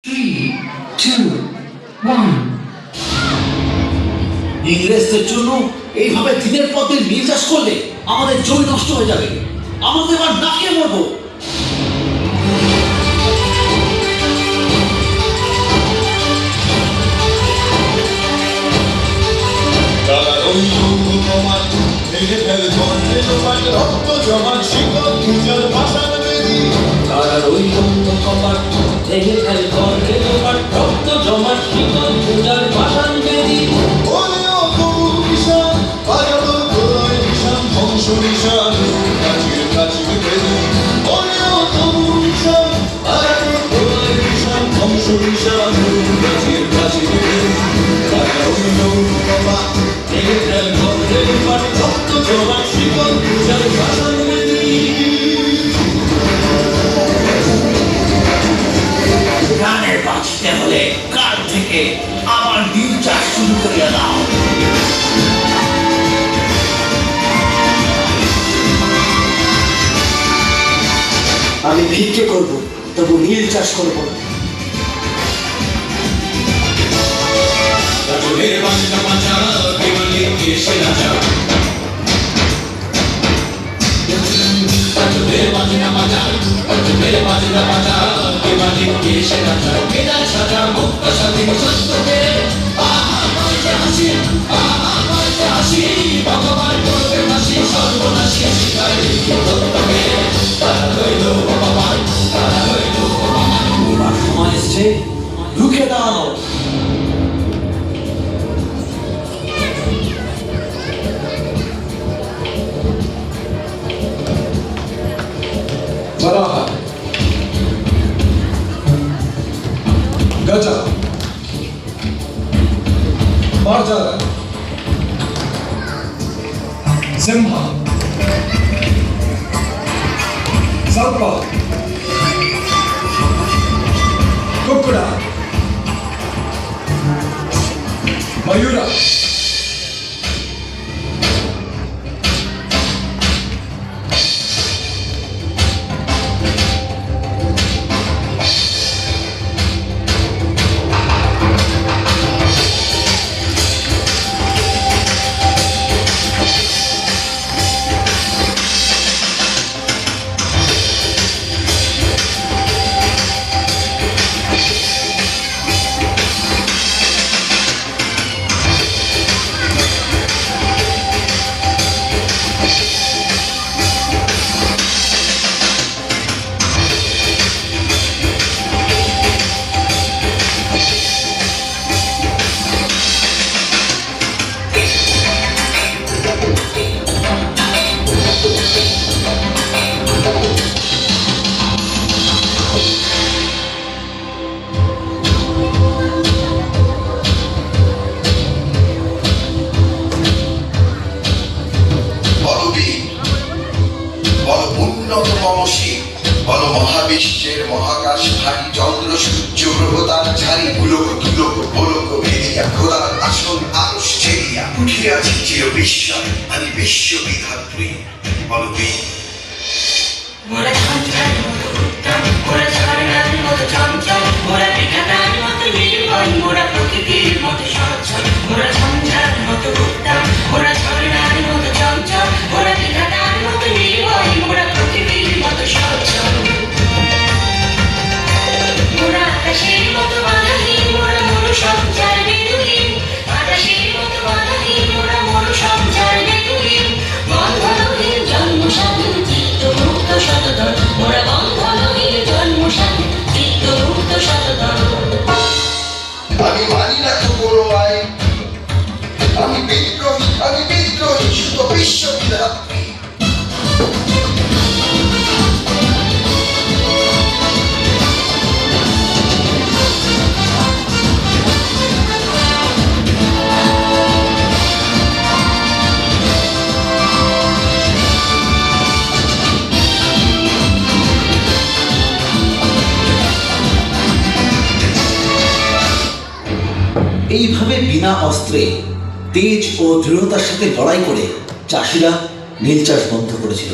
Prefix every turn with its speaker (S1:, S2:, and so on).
S1: 3, 2, 1
S2: ইংরেজদের জন্য এইভাবে দিনের পর দিন নীল চাষ করলে আমাদের জমি নষ্ট হয়ে যাবে, আমাদের আর না খেয়ে মরবো।
S3: তারার ওই বন্ধ কপাট ভেঙে ফেল গর্বে তোমার রক্ত জমাট শিকল পূজার পাষাণ বেদি। ভেঙে ফেল গর্বে তোমার রক্ত জমাট শিকল পূজার পাষাণ বেদি।
S2: প্রাণে বাঁচতে হলে কাল থেকে আবার নীল চাষ শুরু করিয়া দাও।
S4: আমি ভিক্ষে করব, তবু নীল চাষ করব না।
S2: এবার সময় এসছে রুখে দাঁড়ানো।
S5: Varaha, Gaja, Marjara, Simha, Sarpa, Kukkuda, Mayura,
S6: মহাবিশ্বের মহাকাশ ভারী চন্দ্র সূর্য গ্রহ তার ঝাড়ি পুলক তুলক গোলক ভেদিয়া খোদার আসন আরশ ছেড়িয়া উঠে আছি চির বিস্ময় আমি বিশ্ববিধাত্রী বলবি
S7: মোরা ঝঞ্ঝার মতো উত্তম, মোরা ঝর্ণার মতো চঞ্চল, মোরা বিধাতার মতো নির্ভয়, মোরা প্রকৃতির মতো সচ্ছল। মোরা ঝঞ্ঝার মতো উত্তম, মোরা ঝর্ণার মতো চঞ্চল, মোরা বিধাতার মতো নির্ভয়, মোরা প্রকৃতির মতো সচ্ছল। মোরা আকাশের মতো বাধাহীন, মোরা মরু সঞ্চার বেদুহীন, আকাশের মতো বাধাহীন, মোরা মরু সঞ্চার বেদুহীন। বন্ধনহীন জন্ম স্বাধীন চিত্ত মুক্ত শতদল, মোরা বন্ধনহীন জন্ম স্বাধীন চিত্ত মুক্ত শতদল।
S6: আমি মানি না তো কোনো আইন, আমি বিদ্রোহী শুধু বিশ্ববিধাত্রী।
S2: এইভাবে বিনা অস্ত্রে তেজ ও দৃঢ়তার সাথে লড়াই করে চাষিরা নীল চাষ বন্ধ করেছিল।